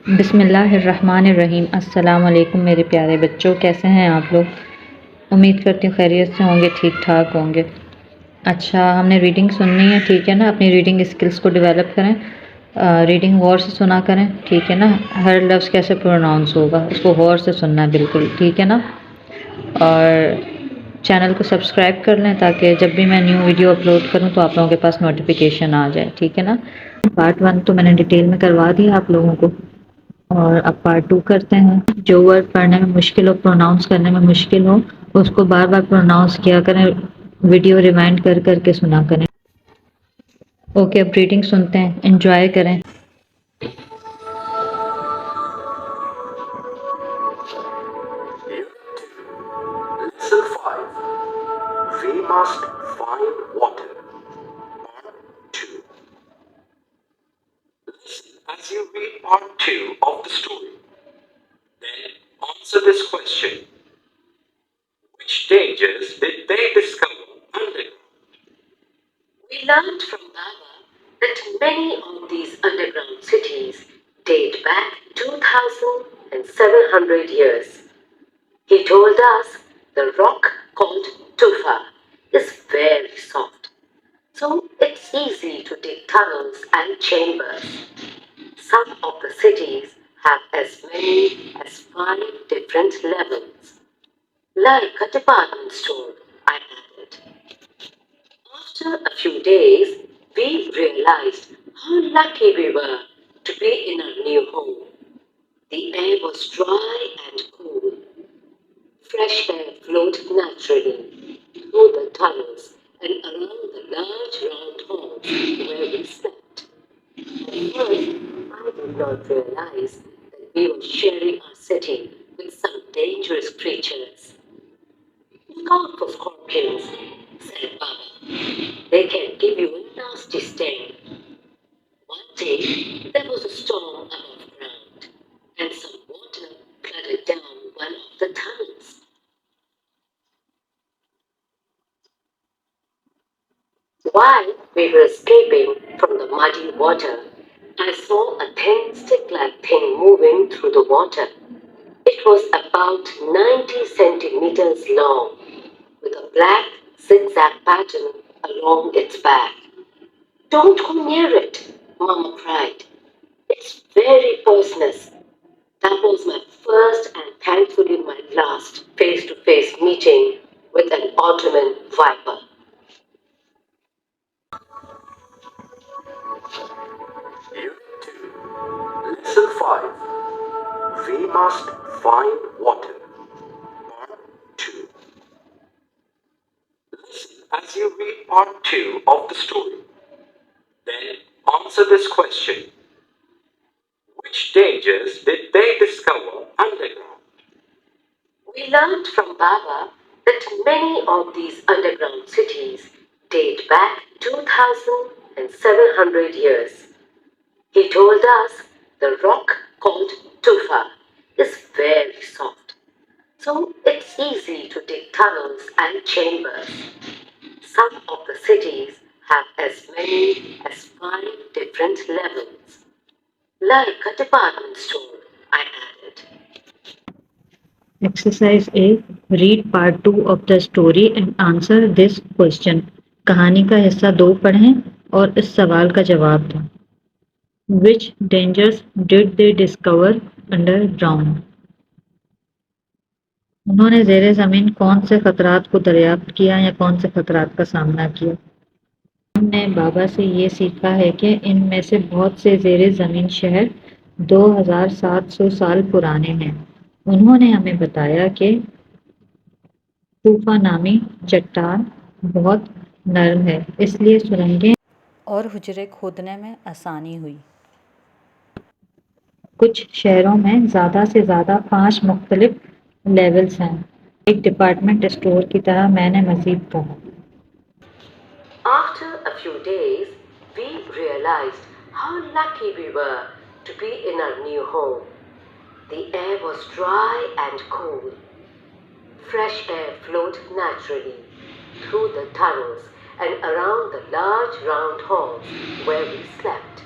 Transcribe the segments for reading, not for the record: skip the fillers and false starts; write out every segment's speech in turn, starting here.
بسم اللہ الرحمن الرحیم۔ السلام علیکم میرے پیارے بچوں، کیسے ہیں آپ لوگ؟ امید کرتی ہوں خیریت سے ہوں گے، ٹھیک ٹھاک ہوں گے۔ اچھا، ہم نے ریڈنگ سننی ہے، ٹھیک ہے نا؟ اپنی ریڈنگ اسکلس کو ڈیولپ کریں، ریڈنگ غور سے سنا کریں، ٹھیک ہے نا؟ ہر لفظ کیسے پروناؤنس ہوگا اس کو غور سے سننا ہے، بالکل ٹھیک ہے نا؟ اور چینل کو سبسکرائب کر لیں تاکہ جب بھی میں نیو ویڈیو اپلوڈ کروں تو آپ لوگوں کے پاس نوٹیفیکیشن آ جائے، ٹھیک ہے نا؟ پارٹ 1 تو میں نے ڈیٹیل میں کروا دیا آپ لوگوں کو، اور اب پارٹ 2 کرتے ہیں۔ جو ورڈ پڑھنے میں مشکل ہو، پروناؤنس کرنے میں مشکل ہو، اس کو بار بار پروناؤنس کیا کریں، ویڈیو ریمائنڈ کر کر کے سنا کریں۔ اوکے، اب ریڈنگ سنتے ہیں، انجوائے کریں۔ Lesson 5. We must find water. Part 2. Listen as you read part 2 of the story. Then answer this question. Which dangers did they discover underground? We learned from Baba that many of these underground cities date back 2,700 years. He told us the rock called tufa is very soft, so it's easy to dig tunnels and chambers. Some of the cities have as many as 5 different levels. Like a department store, I added. After a few days, we realized how lucky we were to be in our new home. The air was dry and cool. Fresh air flowed naturally through the tunnels and around the large round halls where we slept. At first, I did not realize that we were sharing our city with some dangerous creatures. Look out for scorpions, said Baba. They can give you a nasty sting. One day, there was a storm above ground, and some water flooded down one of the tunnels. While we were escaping from the muddy water, I saw a thin stick-like thing moving through the water. It was about 90 centimeters long, with a black zigzag pattern along its back. Don't go near it, Mama cried. It's very poisonous. That was my first and thankfully my last face-to-face meeting with an Ottoman viper. Unit 2, Lesson 5. We must find water. Part 2. Listen as you read part 2 of the story. Then answer this question. Which dangers did they discover underground? We learned from Baba that many of these underground cities date back 2,700 years. He told us the rock called tufa is very soft, so it's easy to dig tunnels and chambers. Some of the cities have as many as 5 different levels. Like a department store, I added. Exercise A, read part 2 of the story and answer this question. کہانی کا حصہ 2 پڑھیں اور اس سوال کا جواب دیں۔ Which dangerous did they discover underground? انہوں نے زیر زمین کون سے خطرات کو دریافت کیا یا کون سے خطرات کا سامنا کیا؟ ہم نے بابا سے یہ سیکھا ہے کہ ان میں سے بہت سے زیر زمین شہر 2700 سال پرانے ہیں۔ انہوں نے ہمیں بتایا کہ طوفا نامی چٹان بہت نرم ہے، اس لیے سرنگیں اور حجرے کھودنے میں آسانی ہوئی۔ کچھ شہروں میں زیادہ سے زیادہ 5 مختلف لیولز ہیں۔ ایک ڈپارٹمنٹ اسٹور کی طرح، میں نے مزید کہا۔ After a few days, we realized how lucky we were to be in our new home. The air was dry and cool. Fresh air flowed naturally through the tunnels and around the large round halls where we slept.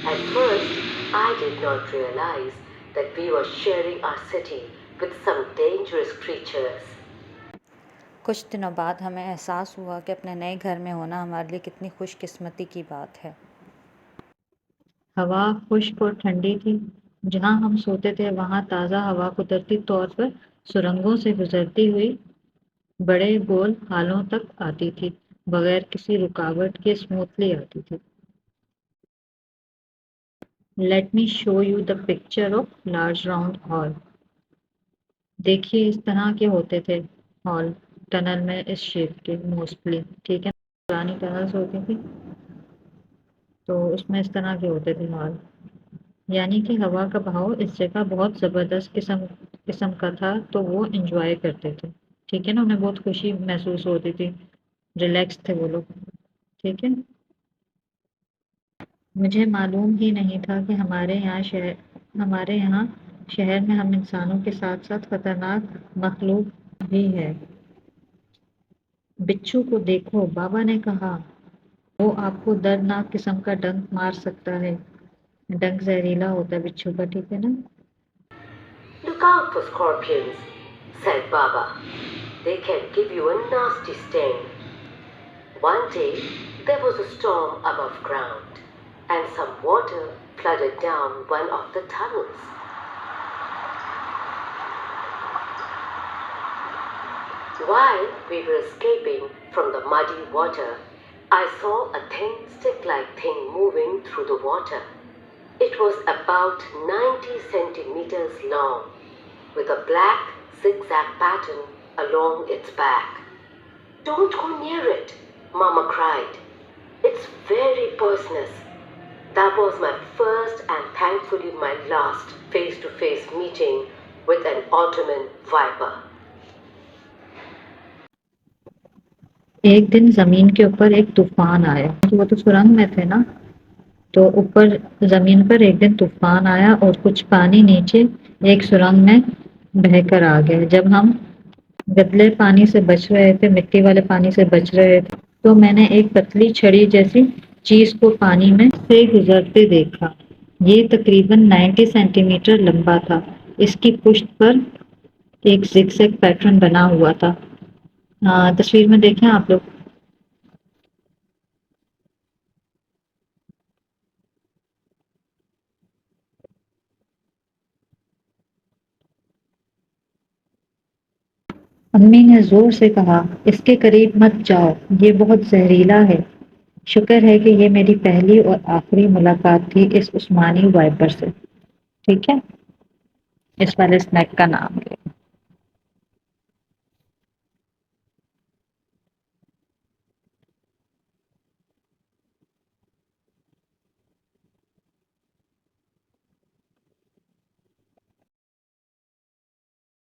At first, I did not realize that we were sharing our city with some dangerous creatures. کچھ دنوں بعد ہمیں احساس ہوا کہ اپنے نئے گھر میں ہونا ہمارے لیے کتنی خوش قسمتی کی بات ہے۔ ہوا خشک اور ٹھنڈی تھی۔ جہاں ہم سوتے تھے وہاں تازہ ہوا قدرتی طور پر سرنگوں سے گزرتی ہوئی بڑے گول ہالوں تک آتی تھی، بغیر کسی رکاوٹ کے اسموتھلی آتی تھی۔ Let me show you the picture of large round hall. دیکھیے اس طرح کے ہوتے تھے ہال ٹنل میں، اس شیپ کے موسٹلی، ٹھیک ہے، پرانی ٹنلز ہوتی تھی تو اس میں اس طرح کے ہوتے تھے ہال، یعنی کہ ہوا کا بہاؤ اس جگہ بہت زبردست قسم کا تھا تو وہ انجوائے کرتے تھے، ٹھیک ہے نا، انہیں بہت خوشی محسوس ہوتی تھی، ریلیکس تھے وہ لوگ، ٹھیک ہے۔ مجھے معلوم ہی نہیں تھا کہ ہمارے یہاں شہر میں ہم انسانوں کے ساتھ ساتھ خطرناک مخلوق بھی ہے۔ بچھو کو دیکھو، بابا نے کہا، وہ آپ کو دردناک قسم کا ڈنک مار سکتا ہے۔ ڈنک زہریلا ہوتا ہے بچھو کا، ٹھیک ہے نا۔ Look out for scorpions, said Baba. They can give you a nasty sting. One day, there was a storm above ground, and some water flooded down one of the tunnels. While we were escaping from the muddy water, I saw a thin stick-like thing moving through the water. It was about 90 centimeters long, with a black zigzag pattern along its back. Don't go near it, Mama cried. It's very poisonous. That was my first and thankfully my last face-to-face meeting with an Ottoman viper. ایک دن زمین کے اوپر ایک طوفان آیا، وہ تو سرنگ میں تھے نا، تو اوپر زمین پر ایک دن طوفان آیا اور کچھ پانی نیچے ایک سرنگ میں بہہ کر آ گیا۔ جب ہم گدلے پانی سے بچ رہے تھے، مٹی والے پانی سے بچ رہے تھے، تو میں نے ایک پتلی چھڑی جیسی چیز کو پانی میں سے گزرتے دیکھا۔ یہ تقریباً 90 سینٹی میٹر لمبا تھا۔ اس کی پشت پر ایک زگ زگ پیٹرن بنا ہوا تھا۔ تصویر میں دیکھیں آپ لوگ۔ امی نے زور سے کہا، اس کے قریب مت جاؤ، یہ بہت زہریلا ہے۔ شکر ہے کہ یہ میری پہلی اور آخری ملاقات تھی اس عثمانی وائپر سے، ٹھیک ہے، اس والے اسنیک کا نام ہے۔